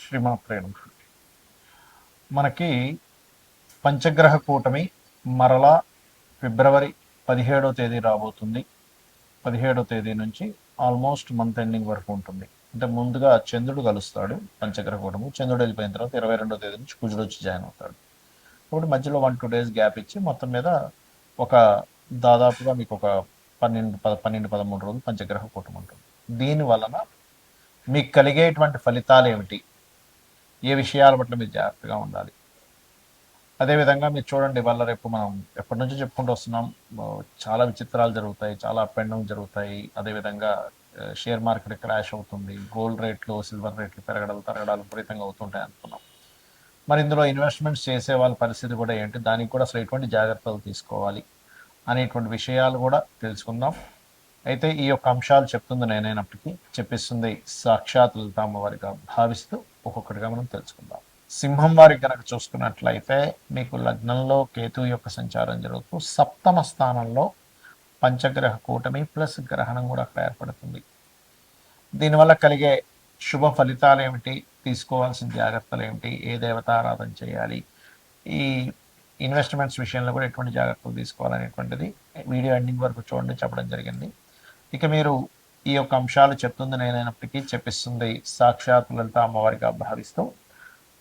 శ్రీమాత్రే నమః. మనకి పంచగ్రహ కూటమి మరలా ఫిబ్రవరి 17వ తేదీ రాబోతుంది. 17వ తేదీ నుంచి ఆల్మోస్ట్ మంత్ ఎండింగ్ వరకు ఉంటుంది. అంటే ముందుగా చంద్రుడు కలుస్తాడు పంచగ్రహ కూటమి. చంద్రుడు వెళ్ళిపోయిన తర్వాత 22వ తేదీ నుంచి కుజుడు వచ్చి జాయిన్ అవుతాడు. కాబట్టి మధ్యలో 1-2 డేస్ గ్యాప్ ఇచ్చి మొత్తం మీద ఒక దాదాపుగా మీకు ఒక 12-13 రోజులు పంచగ్రహ కూటమి ఉంటుంది. దీని వలన మీకు కలిగేటువంటి ఫలితాలు ఏమిటి, ఏ విషయాల పట్ల మీరు జాగ్రత్తగా ఉండాలి. అదేవిధంగా మీరు చూడండి, ఇవాళ రేపు మనం ఎప్పటి నుంచో చెప్పుకుంటూ వస్తున్నాం. చాలా విచిత్రాలు జరుగుతాయి, చాలా అప్ అండ్ డౌన్ జరుగుతాయి. అదేవిధంగా షేర్ మార్కెట్ క్రాష్ అవుతుంది, గోల్డ్ రేట్లు సిల్వర్ రేట్లు తరగడాలు విపరీతంగా అవుతుంటాయి అనుకున్నాం. మరి ఇందులో ఇన్వెస్ట్మెంట్స్ చేసే వాళ్ళ పరిస్థితి కూడా ఏంటి, దానికి కూడా అసలు ఎటువంటి జాగ్రత్తలు తీసుకోవాలి అనేటువంటి విషయాలు కూడా తెలుసుకుందాం. అయితే ఈ యొక్క అంశాలు చెప్తుంది నేనైనప్పటికీ చెప్పిస్తుంది సాక్షాత్ లలిత అమ్మవారిగా భావిస్తూ ఒక్కొక్కటిగా మనం తెలుసుకుందాం. సింహం వారికి కనుక చూసుకున్నట్లయితే మీకు లగ్నంలో కేతు యొక్క సంచారం జరుగుతూ సప్తమ స్థానంలో పంచగ్రహ కూటమి ప్లస్ గ్రహణం కూడా అక్కడ ఏర్పడుతుంది. దీనివల్ల కలిగే శుభ ఫలితాలు ఏమిటి, తీసుకోవాల్సిన జాగ్రత్తలు ఏమిటి, ఏ దేవతారాధన చేయాలి, ఈ ఇన్వెస్ట్మెంట్స్ విషయంలో కూడా ఎటువంటి జాగ్రత్తలు తీసుకోవాలనేటువంటిది వీడియో ఎండింగ్ వరకు చూడండి, చెప్పడం జరిగింది. ఇక మీరు ఈ యొక్క అంశాలు చెప్తుంది నేనైనప్పటికీ చెప్పిస్తుంది సాక్షాత్ లలిత అమ్మవారిగా భావిస్తూ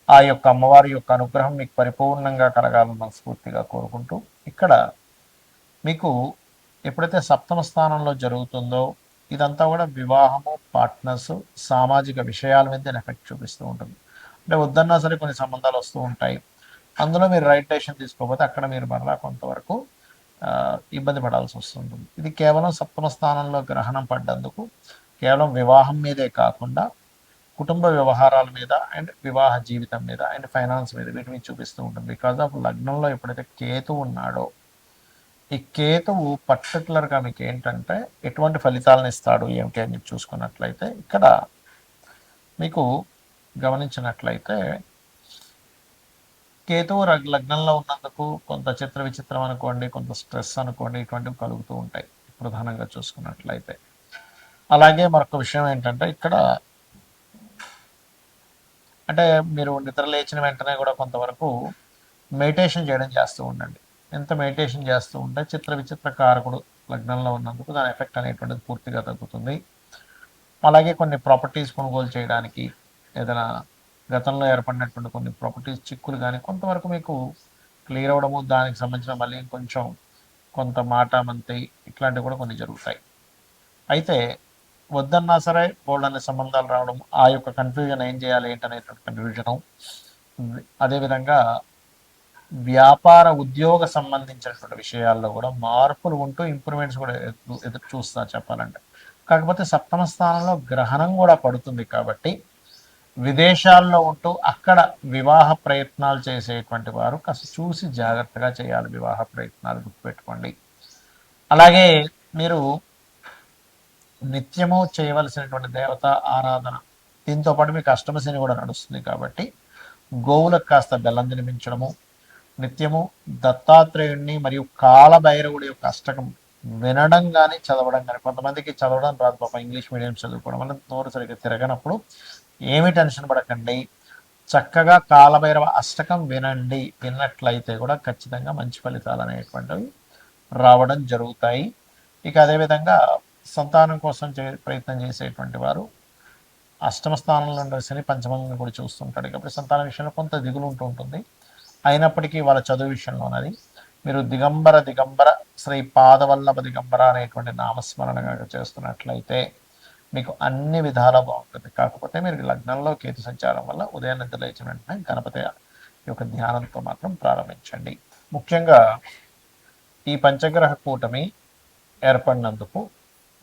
ఆ యొక్క అమ్మవారి యొక్క అనుగ్రహం మీకు పరిపూర్ణంగా కలగాలని మనస్ఫూర్తిగా కోరుకుంటూ, ఇక్కడ మీకు ఎప్పుడైతే సప్తమ స్థానంలో జరుగుతుందో ఇదంతా కూడా వివాహము, పార్ట్నర్స్, సామాజిక విషయాల మీద ఎఫెక్ట్ చూపిస్తూ ఉంటుంది. అంటే వద్దన్నా సరే కొన్ని సంబంధాలు వస్తూ ఉంటాయి. అందులో మీరు రైట్ డెసిషన్ తీసుకోకపోతే అక్కడ మీరు మరలా కొంతవరకు ఇబ్బంది పడాల్సి వస్తుంటుంది. ఇది కేవలం సప్తమ స్థానంలో గ్రహణం పడ్డందుకు కేవలం వివాహం మీదే కాకుండా కుటుంబ వ్యవహారాల మీద అండ్ వివాహ జీవితం మీద అండ్ ఫైనాన్స్ మీద వీటి మీద చూపిస్తూ ఉంటుంది. బికాజ్ ఆఫ్ లగ్నంలో ఎప్పుడైతే కేతు ఉన్నాడో ఈ కేతువు పర్టికులర్గా మీకు ఏంటంటే ఎటువంటి ఫలితాలను ఇస్తాడు ఏమిటి అని మీరు చూసుకున్నట్లయితే ఇక్కడ మీకు గమనించినట్లయితే కేతువు లగ్నంలో ఉన్నందుకు కొంత చిత్ర విచిత్రం అనుకోండి, కొంత స్ట్రెస్ అనుకోండి, ఇటువంటివి కలుగుతూ ఉంటాయి ప్రధానంగా చూసుకున్నట్లయితే. అలాగే మరొక విషయం ఏంటంటే ఇక్కడ అంటే మీరు నిద్ర లేచిన వెంటనే కూడా కొంతవరకు మెడిటేషన్ చేయడం చేస్తూ ఉండండి. ఎంత మెడిటేషన్ చేస్తూ ఉంటే చిత్ర విచిత్ర కారకుడు లగ్నంలో ఉన్నందుకు దాని ఎఫెక్ట్ అనేటువంటిది పూర్తిగా తగ్గుతుంది. అలాగే కొన్ని ప్రాపర్టీస్ కొనుగోలు చేయడానికి ఏదైనా గతంలో ఏర్పడినటువంటి కొన్ని ప్రాపర్టీస్ చిక్కులు కానీ కొంతవరకు మీకు క్లియర్ అవ్వడము, దానికి సంబంధించిన మళ్ళీ కొంచెం కొంత మాట మంతి ఇట్లాంటివి కూడా కొన్ని జరుగుతాయి. అయితే వద్దన్నా సరే బోల్డ్ సంబంధాలు రావడం, ఆ యొక్క కన్ఫ్యూజన్ ఏం చేయాలి ఏంటనేటువంటి కన్ఫ్యూజను. అదేవిధంగా వ్యాపార ఉద్యోగ సంబంధించినటువంటి విషయాల్లో కూడా మార్పులు ఉంటూ ఇంప్రూవ్మెంట్స్ కూడా ఎదురు చూస్తా చెప్పాలంటే. కాకపోతే సప్తమ స్థానంలో గ్రహణం కూడా పడుతుంది కాబట్టి విదేశాల్లో ఉంటూ అక్కడ వివాహ ప్రయత్నాలు చేసేటువంటి వారు కాస్త చూసి జాగ్రత్తగా చేయాలి వివాహ ప్రయత్నాలు, గుర్తుపెట్టుకోండి. అలాగే మీరు నిత్యము చేయవలసినటువంటి దేవత ఆరాధన, దీంతో పాటు మీకు అష్టమశని కూడా నడుస్తుంది కాబట్టి గోవులకు కాస్త బెల్లం తినిపించడము, నిత్యము దత్తాత్రేయుణ్ణి మరియు కాలభైరవుడి యొక్క అష్టకం వినడం కానీ చదవడం కానీ, కొంతమందికి చదవడం రాదు పాప, ఇంగ్లీష్ మీడియం చదువుకోవడం వల్ల నోరు సరిగ్గా తిరగనప్పుడు ఏమీ టెన్షన్ పడకండి, చక్కగా కాలభైరవ అష్టకం వినండి. విన్నట్లయితే కూడా ఖచ్చితంగా మంచి ఫలితాలు అనేటువంటివి రావడం జరుగుతాయి. ఇక అదేవిధంగా సంతానం కోసం ప్రయత్నం చేసేటువంటి వారు అష్టమ స్థానంలో ఉండే శని పంచమంగా కూడా చూస్తుంటాడు కాబట్టి సంతాన విషయంలో కొంత దిగులు ఉంటుంది. అయినప్పటికీ వాళ్ళ చదువు విషయంలో ఉన్నది మీరు దిగంబర శ్రీ పాదవల్లభ దిగంబర అనేటువంటి నామస్మరణగా చేస్తున్నట్లయితే మీకు అన్ని విధాలా బాగుంటుంది. కాకపోతే మీరు లగ్నంలో కేతు సంచారం వల్ల ఉదయం నిద్ర లేచిన వెంటనే గణపతి యొక్క ధ్యానంతో మాత్రం ప్రారంభించండి. ముఖ్యంగా ఈ పంచగ్రహ కూటమి ఏర్పడినందుకు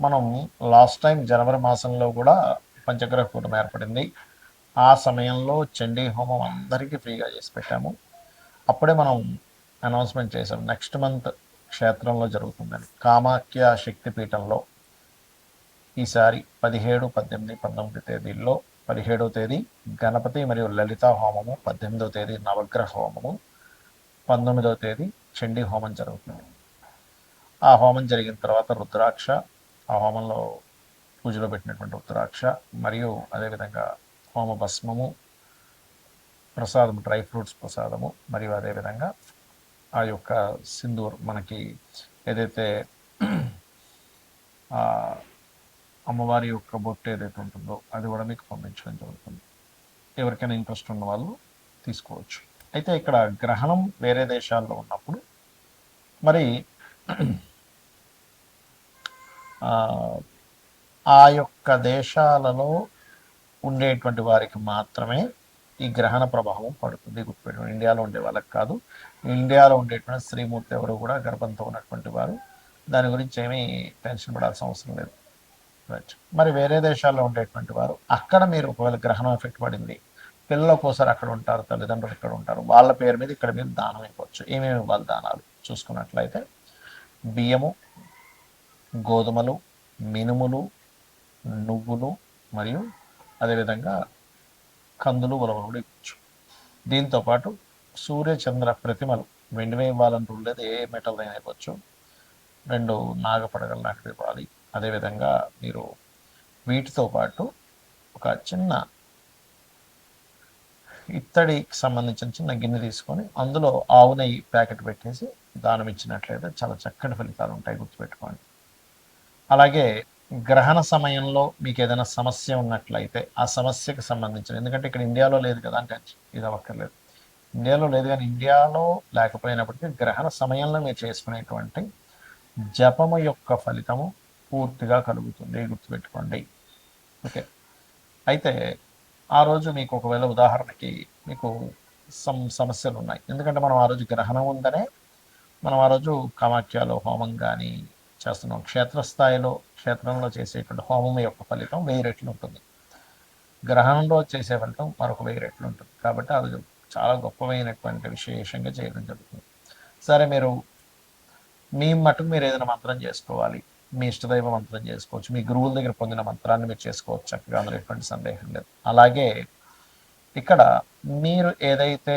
మనం లాస్ట్ టైం జనవరి మాసంలో కూడా పంచగ్రహ కూటమి ఏర్పడింది. ఆ సమయంలో చండీ హోమం అందరికీ ఫ్రీగా చేసి పెట్టాము. అప్పుడే మనం అనౌన్స్మెంట్ చేసాం నెక్స్ట్ మంత్ క్షేత్రంలో జరుగుతుందని. కామాఖ్య శక్తిపీఠంలో ఈసారి 17, 18, 19 తేదీల్లో 17వ తేదీ గణపతి మరియు లలిత హోమము, 18వ తేదీ నవగ్రహ హోమము, 19వ తేదీ చండీ హోమం జరుగుతుంది. ఆ హోమం జరిగిన తర్వాత రుద్రాక్ష, ఆ హోమంలో పూజలో పెట్టినటువంటి రుద్రాక్ష మరియు అదేవిధంగా హోమ భస్మము, ప్రసాదం, డ్రై ఫ్రూట్స్ ప్రసాదము, మరియు అదేవిధంగా ఆ యొక్క సింధూర్ మనకి ఏదైతే అమ్మవారి యొక్క బొట్టు ఏదైతే ఉంటుందో అది కూడా మీకు పంపించడం జరుగుతుంది. ఎవరికైనా ఇంట్రెస్ట్ ఉన్న వాళ్ళు తీసుకోవచ్చు. అయితే ఇక్కడ గ్రహణం వేరే దేశాల్లో ఉన్నప్పుడు మరి ఆ యొక్క దేశాలలో ఉండేటువంటి వారికి మాత్రమే ఈ గ్రహణ ప్రభావం పడుతుంది. గుర్తుపెట్టుకోండి, ఇండియాలో ఉండే వాళ్ళకి కాదు. ఇండియాలో ఉండేటువంటి శ్రీమూర్తి ఎవరు కూడా గర్భంతో ఉన్నటువంటి వారు, దాని గురించి ఏమీ టెన్షన్ పడాల్సిన అవసరం లేదు. రైట్. మరి వేరే దేశాల్లో ఉండేటువంటి వారు, అక్కడ మీరు ఒకవేళ గ్రహణం ఎఫెక్ట్ పడింది, పిల్లల కోసం అక్కడ ఉంటారు, తల్లిదండ్రులు ఇక్కడ ఉంటారు, వాళ్ళ పేరు మీద ఇక్కడ మీరు దానం ఇవ్వచ్చు. ఏమేమి ఇవ్వాలి దానాలు చూసుకున్నట్లయితే బియ్యము, గోధుమలు, మినుములు, నువ్వులు, మరియు అదేవిధంగా కందులు, ఉలవలు కూడా ఇవ్వచ్చు. దీంతోపాటు సూర్య చంద్ర ప్రతిమలు వెండివే ఇవ్వాలని రూల్ లేదు, ఏ మెటల్ అయినా ఇవ్వచ్చు. 2 నాగపడగలు లాంటివి ఇవ్వాలి. అదేవిధంగా మీరు వీటితో పాటు ఒక చిన్న ఇత్తడికి సంబంధించిన చిన్న గిన్నె తీసుకొని అందులో ఆవు నెయ్యి ప్యాకెట్ పెట్టేసి దానం ఇచ్చినట్లయితే చాలా చక్కటి ఫలితాలు ఉంటాయి, గుర్తుపెట్టుకోండి. అలాగే గ్రహణ సమయంలో మీకు ఏదైనా సమస్య ఉన్నట్లయితే ఆ సమస్యకు సంబంధించిన, ఎందుకంటే ఇక్కడ ఇండియాలో లేదు కదా అంటే ఇది అవ్వక్కర్లేదు, ఇండియాలో లేదు కానీ ఇండియాలో లేకపోయినప్పటికీ గ్రహణ సమయంలో మీరు చేసుకునేటువంటి జపము యొక్క ఫలితము పూర్తిగా కలుగుతుంది, గుర్తుపెట్టుకోండి. ఓకే. అయితే ఆ రోజు మీకు ఒకవేళ ఉదాహరణకి మీకు సమస్యలు ఉన్నాయి, ఎందుకంటే మనం ఆ రోజు గ్రహణం ఉందనే మనం ఆ రోజు కామాఖ్యలో హోమం కానీ చేస్తున్నాం. క్షేత్రంలో చేసేటువంటి హోమం యొక్క ఫలితం 1000 రెట్లు ఉంటుంది, గ్రహణంలో చేసే ఫలితం మరొక 1000 రెట్లు ఉంటుంది. కాబట్టి అది చాలా గొప్పమైనటువంటి విశేషంగా చేయడం జరుగుతుంది. సరే, మీ మటుకు మీరు ఏదైనా మంత్రం చేసుకోవాలి, మీ ఇష్టదైవ మంత్రం చేసుకోవచ్చు, మీ గురువుల దగ్గర పొందిన మంత్రాన్ని మీరు చేసుకోవచ్చు చక్కగా, అందులో ఎటువంటి సందేహం లేదు. అలాగే ఇక్కడ మీరు ఏదైతే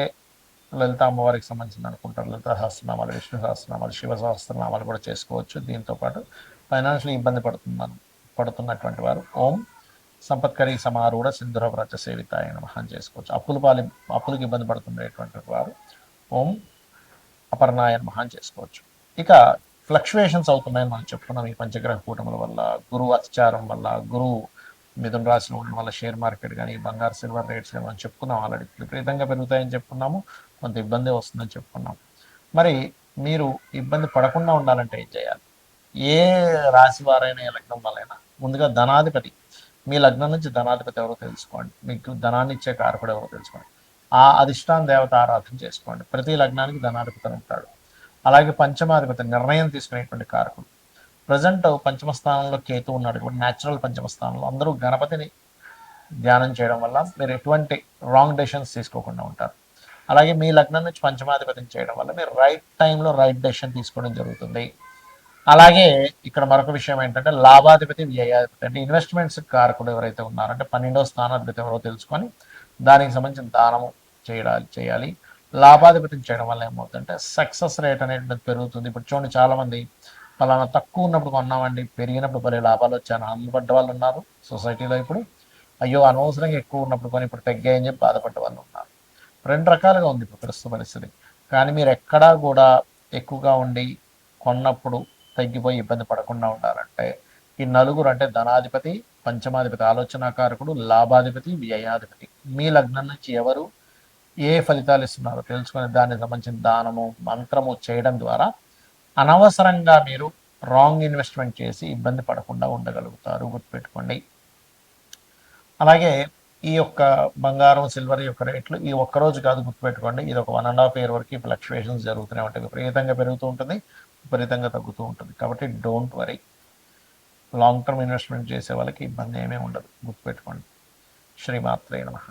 లలిత అమ్మవారికి సంబంధించిన అనుకుంటారు, లలిత సహస్రనామాలు, విష్ణు సహస్రనామాలు, శివ సహస్రనామాలు కూడా చేసుకోవచ్చు. దీంతోపాటు ఫైనాన్షియల్ ఇబ్బంది పడుతున్నటువంటి వారు ఓం సంపత్కరి సమారూఢ సింధుర వ్రత సేవితాయ నమః చేసుకోవచ్చు. అప్పులకి ఇబ్బంది పడుతుండేటువంటి వారు ఓం అపర్ణాయ నమః చేసుకోవచ్చు. ఇక ఫ్లక్చువేషన్స్ అవుతున్నాయని మనం చెప్పుకున్నాం ఈ పంచగ్రహ కూటముల వల్ల, గురువు అత్యాచారం వల్ల, గురువు మిథున రాశిలో ఉండడం వల్ల షేర్ మార్కెట్ కానీ బంగారు సిల్వర్ రేట్స్ కానీ మనం చెప్పుకున్నాం ఆల్రెడీ, విపరీతంగా పెరుగుతాయని చెప్పుకున్నాము, కొంత ఇబ్బంది వస్తుందని చెప్పుకున్నాం. మరి మీరు ఇబ్బంది పడకుండా ఉండాలంటే ఏం చేయాలి? ఏ రాశి వారైనా, ఏ లగ్నం వాళ్ళైనా ముందుగా ధనాధిపతి, మీ లగ్నం నుంచి ధనాధిపతి ఎవరో తెలుసుకోండి, మీకు ధనాన్ని ఇచ్చే కారకుడు ఎవరో తెలుసుకోండి, ఆ అధిష్టాన దేవత ఆరాధన చేసుకోండి. ప్రతి లగ్నానికి ధనాధిపతి ఉంటాడు. అలాగే పంచమాధిపతి నిర్ణయం తీసుకునేటువంటి కారకుడు. ప్రజెంట్ పంచమ స్థానంలో కేతు ఉన్నాడు కాబట్టి న్యాచురల్ పంచమ స్థానంలో అందరూ గణపతిని ధ్యానం చేయడం వల్ల మీరు ఎటువంటి రాంగ్ డెసిషన్స్ తీసుకోకుండా ఉంటారు. అలాగే మీ లగ్నం నుంచి పంచమాధిపతిని చేయడం వల్ల మీరు రైట్ టైంలో రైట్ డెసిషన్ తీసుకోవడం జరుగుతుంది. అలాగే ఇక్కడ మరొక విషయం ఏంటంటే లాభాధిపతి, వ్యయాధిపతి అంటే ఇన్వెస్ట్మెంట్స్ కారకుడు ఎవరైతే ఉన్నారంటే 12వ స్థానాధిపతి ఎవరో తెలుసుకొని దానికి సంబంధించిన దానము చేయాలి. లాభాధిపతిని చేయడం వల్ల ఏమవుతుందంటే సక్సెస్ రేట్ అనేది పెరుగుతుంది. ఇప్పుడు చూడండి, చాలామంది ఫలానా తక్కువ ఉన్నప్పుడు కొన్నామండి, పెరిగినప్పుడు భలే లాభాలు వచ్చాను అందుపడ్డ వాళ్ళు ఉన్నారు సొసైటీలో. ఇప్పుడు అయ్యో అనవసరంగా ఎక్కువ ఉన్నప్పుడు కొని ఇప్పుడు తగ్గాయని చెప్పి బాధపడ్డ వాళ్ళు ఉన్నారు. 2 రకాలుగా ఉంది ఇప్పుడు ప్రస్తుత పరిస్థితి. కానీ మీరు ఎక్కడా కూడా ఎక్కువగా ఉండి కొన్నప్పుడు తగ్గిపోయి ఇబ్బంది పడకుండా ఉండాలంటే ఈ నలుగురు అంటే ధనాధిపతి, పంచమాధిపతి ఆలోచనాకారకుడు, లాభాధిపతి, వ్యయాధిపతి, మీ లగ్నం నుంచి ఎవరు ఏ ఫలితాలు ఇస్తున్నారో తెలుసుకొని దానికి సంబంధించిన దానము, మంత్రము చేయడం ద్వారా అనవసరంగా మీరు రాంగ్ ఇన్వెస్ట్మెంట్ చేసి ఇబ్బంది పడకుండా ఉండగలుగుతారు, గుర్తుపెట్టుకోండి. అలాగే ఈ యొక్క బంగారం, సిల్వర్ యొక్క రేట్లు ఈ ఒక్కరోజు కాదు, గుర్తుపెట్టుకోండి. ఇది ఒక 1.5 year వరకు ఫ్లక్చువేషన్స్ జరుగుతూనే ఉంటాయి, విపరీతంగా పెరుగుతూ ఉంటుంది, విపరీతంగా తగ్గుతూ ఉంటుంది. కాబట్టి don't worry, long term investment చేసే వాళ్ళకి ఇబ్బంది ఏమీ ఉండదు, గుర్తుపెట్టుకోండి. శ్రీమాత్రే నమః.